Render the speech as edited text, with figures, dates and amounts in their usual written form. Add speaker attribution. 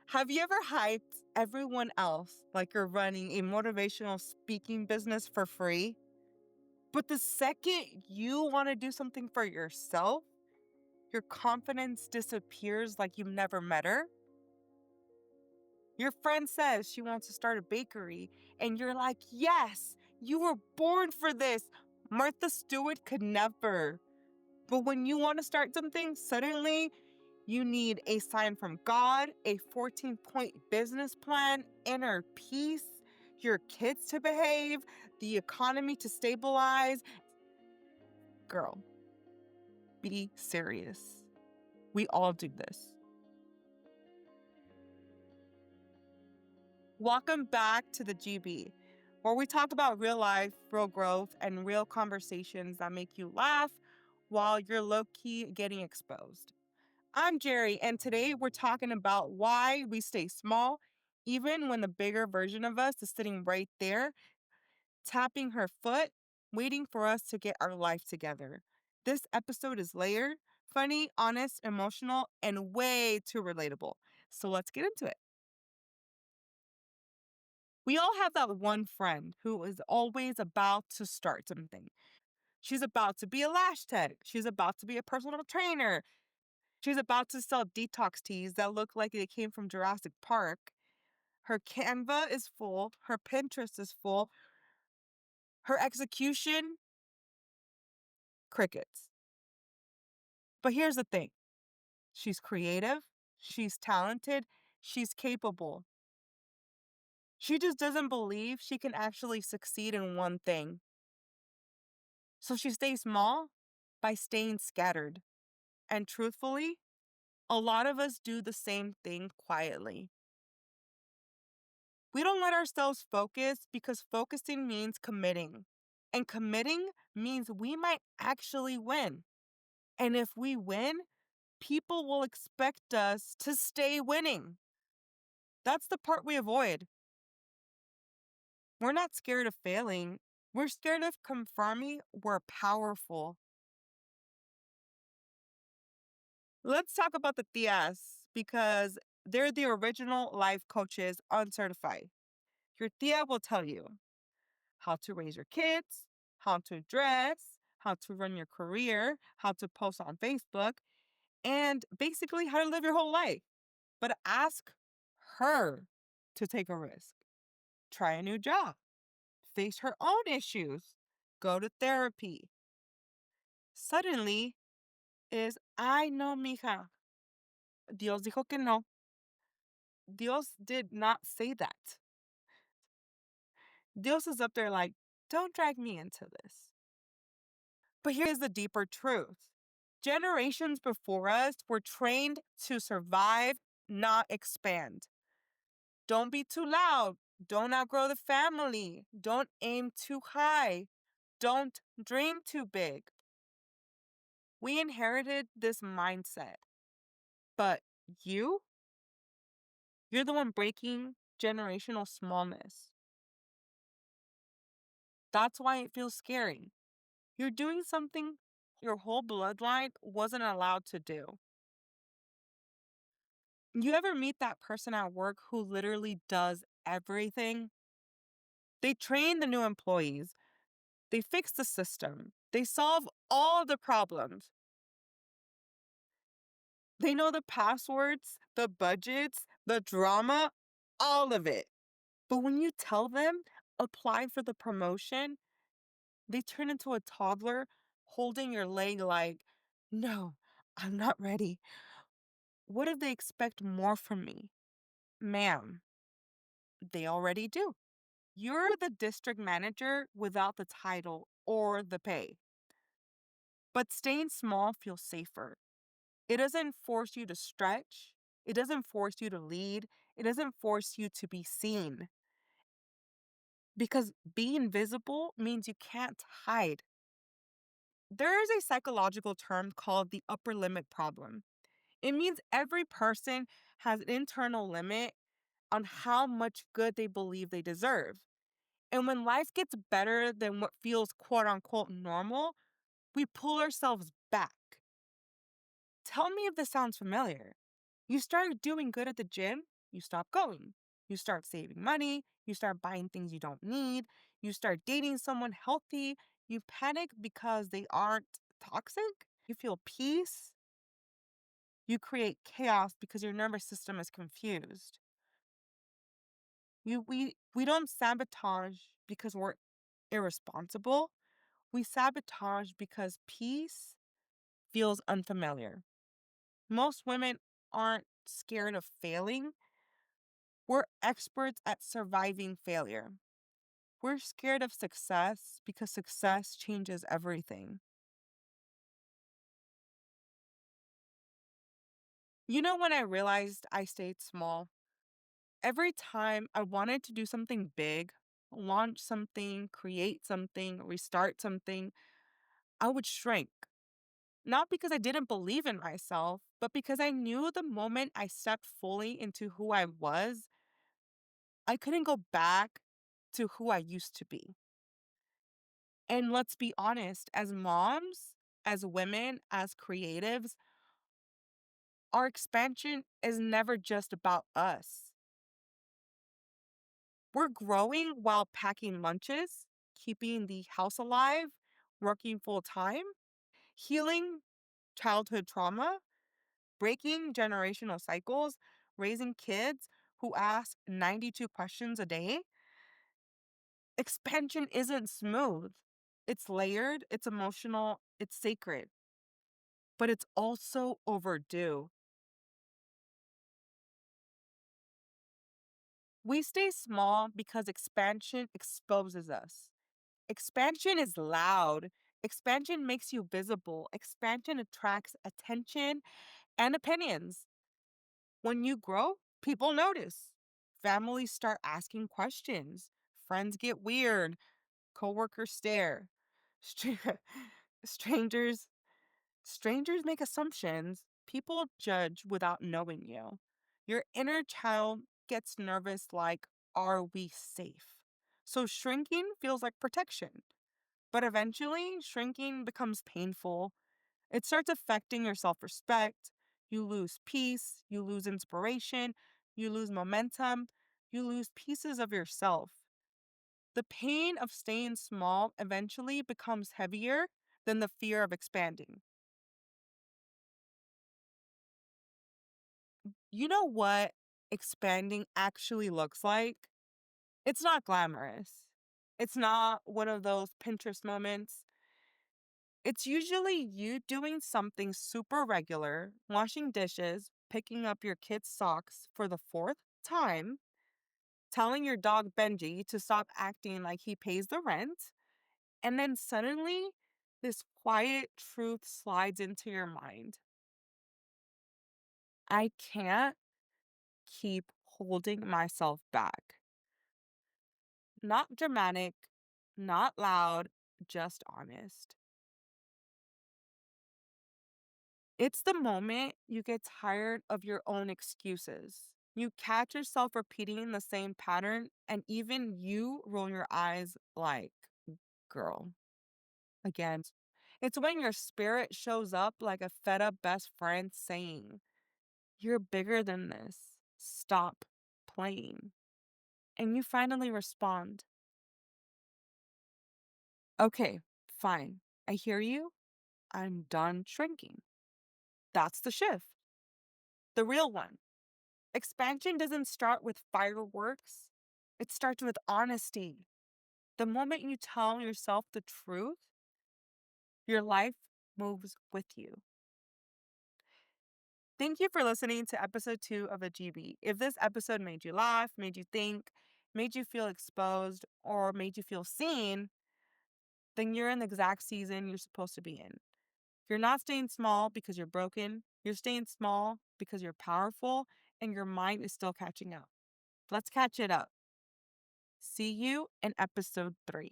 Speaker 1: Have you ever hyped everyone else like you're running a motivational speaking business for free? But the second you want to do something for yourself, your confidence disappears like you've never met her? Your friend says she wants to start a bakery, and you're like, yes, you were born for this. Martha Stewart could never. But when you want to start something, suddenly you need a sign from God, a 14-point business plan, inner peace, your kids to behave, the economy to stabilize. Girl, be serious. We all do this. Welcome back to the GB, where we talk about real life, real growth, and real conversations that make you laugh while you're low key getting exposed. I'm Jerry, and today we're talking about why we stay small, even when the bigger version of us is sitting right there, tapping her foot, waiting for us to get our life together. This episode is layered, funny, honest, emotional, and way too relatable. So let's get into it. We all have that one friend who is always about to start something. She's about to be a lash tech. She's about to be a personal trainer. She's about to sell detox teas that look like they came from Jurassic Park. Her Canva is full. Her Pinterest is full. Her execution, crickets. But here's the thing. She's creative. She's talented. She's capable. She just doesn't believe she can actually succeed in one thing. So she stays small by staying scattered. And truthfully, a lot of us do the same thing quietly. We don't let ourselves focus because focusing means committing. And committing means we might actually win. And if we win, people will expect us to stay winning. That's the part we avoid. We're not scared of failing. We're scared of confirming we're powerful. Let's talk about the tias because they're the original life coaches uncertified. Your tia will tell you how to raise your kids, how to dress, how to run your career, how to post on Facebook, and basically how to live your whole life. But ask her to take a risk, try a new job, face her own issues, go to therapy. Suddenly is, ay no, mija. Dios dijo que no. Dios did not say that. Dios is up there like, don't drag me into this. But here's the deeper truth. Generations before us were trained to survive, not expand. Don't be too loud. Don't outgrow the family. Don't aim too high. Don't dream too big. We inherited this mindset. But you? You're the one breaking generational smallness. That's why it feels scary. You're doing something your whole bloodline wasn't allowed to do. You ever meet that person at work who literally does everything? They train the new employees, they fix the system, they solve all the problems. They know the passwords, the budgets, the drama, all of it. But when you tell them, apply for the promotion, they turn into a toddler holding your leg like, no, I'm not ready. What if they expect more from me? Ma'am, they already do. You're the district manager without the title or the pay. But staying small feels safer. It doesn't force you to stretch. It doesn't force you to lead. It doesn't force you to be seen. Because being visible means you can't hide. There is a psychological term called the upper limit problem. It means every person has an internal limit on how much good they believe they deserve. And when life gets better than what feels quote unquote normal, we pull ourselves back. Tell me if this sounds familiar. You started doing good at the gym, you stop going. You start saving money. You start buying things you don't need. You start dating someone healthy. You panic because they aren't toxic. You feel peace. You create chaos because your nervous system is confused. We don't sabotage because we're irresponsible. We sabotage because peace feels unfamiliar. Most women aren't scared of failing. We're experts at surviving failure. We're scared of success because success changes everything. You know when I realized I stayed small? Every time I wanted to do something big, launch something, create something, restart something, I would shrink. Not because I didn't believe in myself, but because I knew the moment I stepped fully into who I was, I couldn't go back to who I used to be. And let's be honest, as moms, as women, as creatives, our expansion is never just about us. We're growing while packing lunches, keeping the house alive, working full time, healing childhood trauma, breaking generational cycles, raising kids who ask 92 questions a day. Expansion isn't smooth. It's layered, it's emotional, it's sacred, but it's also overdue. We stay small because expansion exposes us. Expansion is loud. Expansion makes you visible. Expansion attracts attention and opinions. When you grow, people notice. Families start asking questions. Friends get weird. Coworkers stare. Stra- strangers strangers make assumptions. People judge without knowing you. Your inner child gets nervous like, are we safe? So shrinking feels like protection. But eventually, shrinking becomes painful. It starts affecting your self respect. You lose peace. You lose inspiration. You lose momentum. You lose pieces of yourself. The pain of staying small eventually becomes heavier than the fear of expanding. You know what expanding actually looks like? It's not glamorous. It's not one of those Pinterest moments. It's usually you doing something super regular, washing dishes, picking up your kid's socks for the fourth time, telling your dog Benji to stop acting like he pays the rent, and then suddenly this quiet truth slides into your mind. I can't keep holding myself back. Not dramatic, not loud, just honest. It's the moment you get tired of your own excuses. You catch yourself repeating the same pattern, and even you roll your eyes like, girl, again. It's when your spirit shows up like a fed up best friend saying, you're bigger than this. Stop playing. And you finally respond, okay, fine. I hear you. I'm done shrinking. That's the shift, the real one. Expansion doesn't start with fireworks, it starts with honesty. The moment you tell yourself the truth, your life moves with you. Thank you for listening to episode 2 of TheGB. If this episode made you laugh, made you think, made you feel exposed, or made you feel seen, then you're in the exact season you're supposed to be in. You're not staying small because you're broken. You're staying small because you're powerful and your mind is still catching up. Let's catch it up. See you in episode 3.